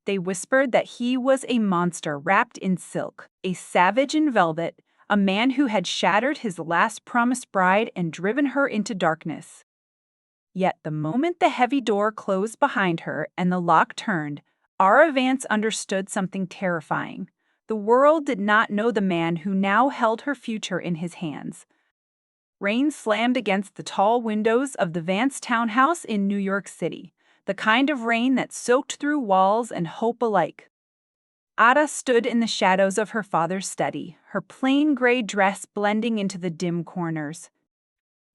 They whispered that he was a monster wrapped in silk, a savage in velvet, a man who had shattered his last promised bride and driven her into darkness. Yet the moment the heavy door closed behind her and the lock turned, Ara Vance understood something terrifying. The world did not know the man who now held her future in his hands. Rain slammed against the tall windows of the Vance townhouse in New York City, the kind of rain that soaked through walls and hope alike. Ada stood in the shadows of her father's study, her plain gray dress blending into the dim corners.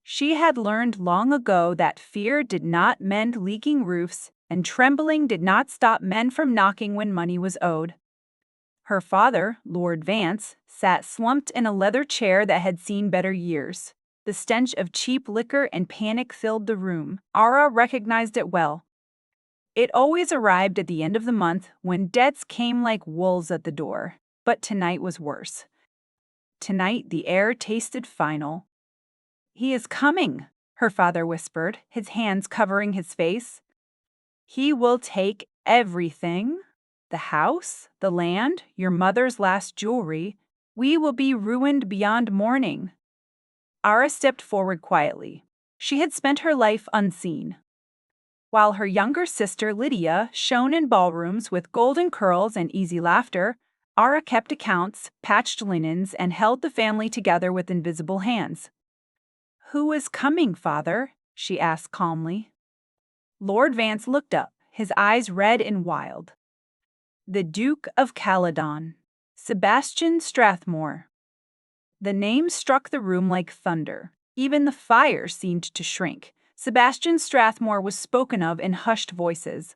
She had learned long ago that fear did not mend leaking roofs, and trembling did not stop men from knocking when money was owed. Her father, Lord Vance, sat slumped in a leather chair that had seen better years. The stench of cheap liquor and panic filled the room. Ara recognized it well. It always arrived at the end of the month when debts came like wolves at the door. But tonight was worse. Tonight the air tasted final. "He is coming," her father whispered, his hands covering his face. "He will take everything. The house, the land, your mother's last jewelry. We will be ruined beyond mourning." Ara stepped forward quietly. She had spent her life unseen. While her younger sister Lydia shone in ballrooms with golden curls and easy laughter, Ara kept accounts, patched linens, and held the family together with invisible hands. "Who is coming, father?" she asked calmly. Lord Vance looked up, his eyes red and wild. "The Duke of Caledon, Sebastian Strathmore." The name struck the room like thunder. Even the fire seemed to shrink. Sebastian Strathmore was spoken of in hushed voices.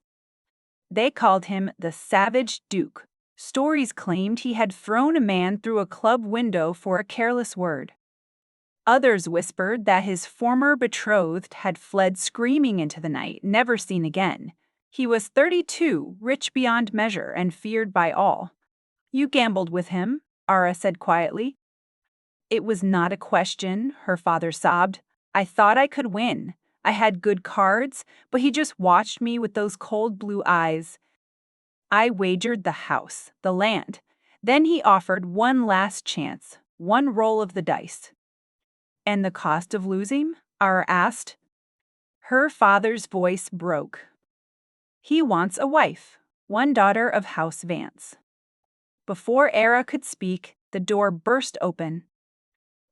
They called him the Savage Duke. Stories claimed he had thrown a man through a club window for a careless word. Others whispered that his former betrothed had fled screaming into the night, never seen again. He was 32, rich beyond measure, and feared by all. "You gambled with him," Ara said quietly. "It was not a question," her father sobbed. "I thought I could win. I had good cards, but he just watched me with those cold blue eyes. I wagered the house, the land. Then he offered one last chance, one roll of the dice." "And the cost of losing?" Ara asked. Her father's voice broke. "He wants a wife, one daughter of House Vance." Before Ara could speak, the door burst open.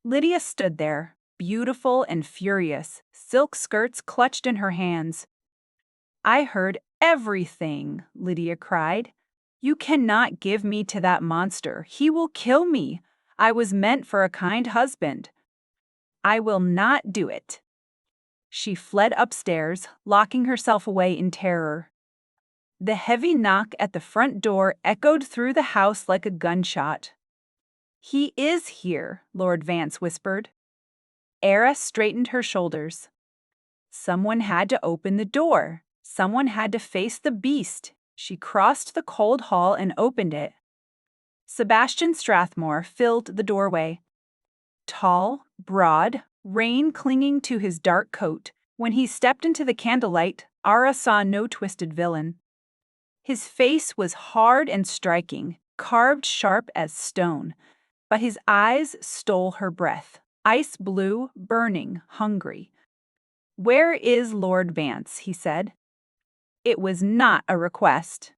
Lydia stood there, beautiful and furious, silk skirts clutched in her hands. "I heard everything," Lydia cried. "You cannot give me to that monster. He will kill me. I was meant for a kind husband. I will not do it." She fled upstairs, locking herself away in terror. The heavy knock at the front door echoed through the house like a gunshot. "He is here," Lord Vance whispered. Ara straightened her shoulders. Someone had to open the door. Someone had to face the beast. She crossed the cold hall and opened it. Sebastian Strathmore filled the doorway. Tall, broad, rain clinging to his dark coat. When he stepped into the candlelight, Ara saw no twisted villain. His face was hard and striking, carved sharp as stone, but his eyes stole her breath, ice blue, burning, hungry. "Where is Lord Vance?" he said. It was not a request.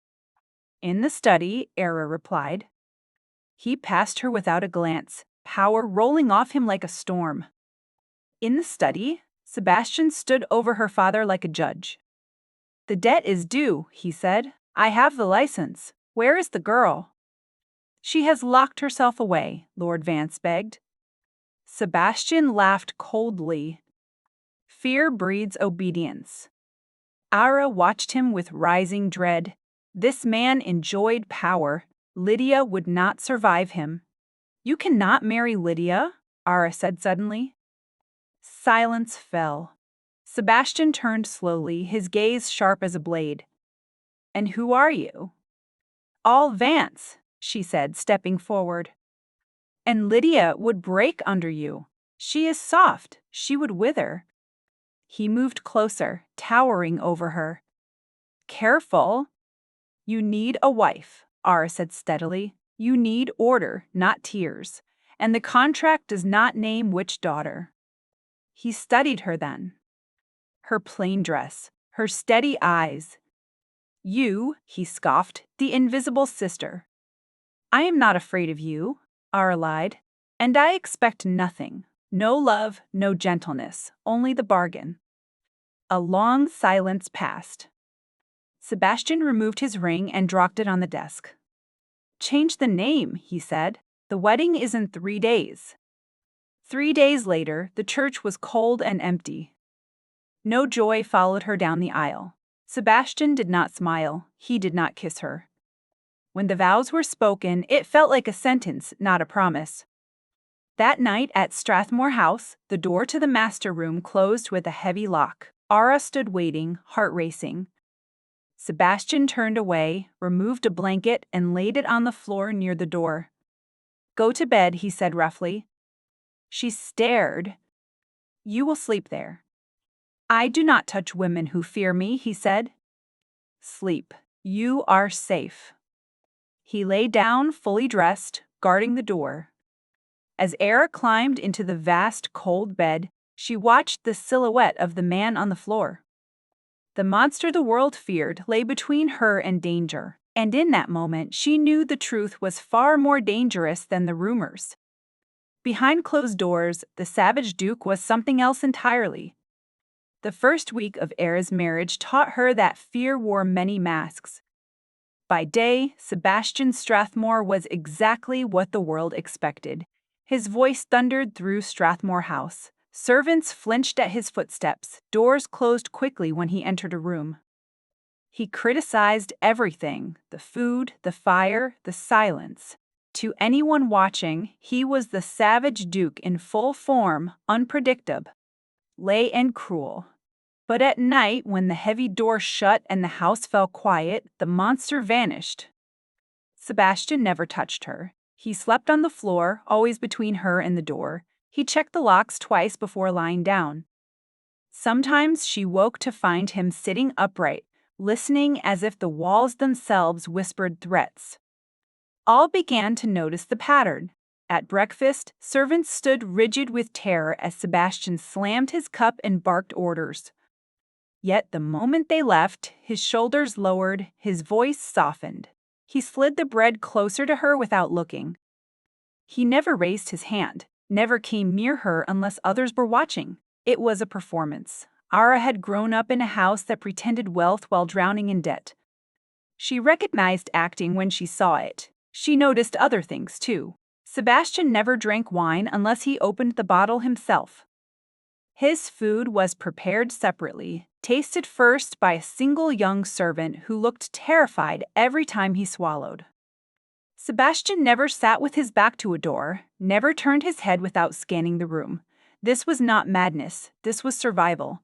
"In the study," Ara replied. He passed her without a glance, power rolling off him like a storm. "In the study?" Sebastian stood over her father like a judge. "The debt is due," he said. "I have the license. Where is the girl?" "She has locked herself away," Lord Vance begged. Sebastian laughed coldly. "Fear breeds obedience." Ara watched him with rising dread. This man enjoyed power. Lydia would not survive him. "You cannot marry Lydia," Ara said suddenly. Silence fell. Sebastian turned slowly, his gaze sharp as a blade. "And who are you?" "All Vance," she said, stepping forward. "And Lydia would break under you. She is soft. She would wither." He moved closer, towering over her. "Careful." You need a wife, Ara said steadily. You need order, not tears. And the contract does not name which daughter. He studied her then. Her plain dress, her steady eyes. You, he scoffed, the invisible sister. I am not afraid of you, Ara lied, and I expect nothing. No love, no gentleness, only the bargain. A long silence passed. Sebastian removed his ring and dropped it on the desk. Change the name, he said. The wedding is in 3 days. 3 days later, the church was cold and empty. No joy followed her down the aisle. Sebastian did not smile. He did not kiss her. When the vows were spoken, it felt like a sentence, not a promise. That night at Strathmore House, the door to the master room closed with a heavy lock. Ara stood waiting, heart racing. Sebastian turned away, removed a blanket, and laid it on the floor near the door. Go to bed, he said roughly. She stared. You will sleep there. I do not touch women who fear me, he said. Sleep. You are safe. He lay down, fully dressed, guarding the door. As Era climbed into the vast, cold bed, she watched the silhouette of the man on the floor. The monster the world feared lay between her and danger, and in that moment she knew the truth was far more dangerous than the rumors. Behind closed doors, the savage Duke was something else entirely. The first week of Era's marriage taught her that fear wore many masks. By day, Sebastian Strathmore was exactly what the world expected. His voice thundered through Strathmore House. Servants flinched at his footsteps. Doors closed quickly when he entered a room. He criticized everything: the food, the fire, the silence. To anyone watching, he was the savage Duke in full form, unpredictable, lay and cruel. But at night, when the heavy door shut and the house fell quiet, the monster vanished. Sebastian never touched her. He slept on the floor, always between her and the door. He checked the locks twice before lying down. Sometimes she woke to find him sitting upright, listening as if the walls themselves whispered threats. All began to notice the pattern. At breakfast, servants stood rigid with terror as Sebastian slammed his cup and barked orders. Yet the moment they left, his shoulders lowered, his voice softened. He slid the bread closer to her without looking. He never raised his hand, never came near her unless others were watching. It was a performance. Ara had grown up in a house that pretended wealth while drowning in debt. She recognized acting when she saw it. She noticed other things, too. Sebastian never drank wine unless he opened the bottle himself. His food was prepared separately, tasted first by a single young servant who looked terrified every time he swallowed. Sebastian never sat with his back to a door, never turned his head without scanning the room. This was not madness, this was survival.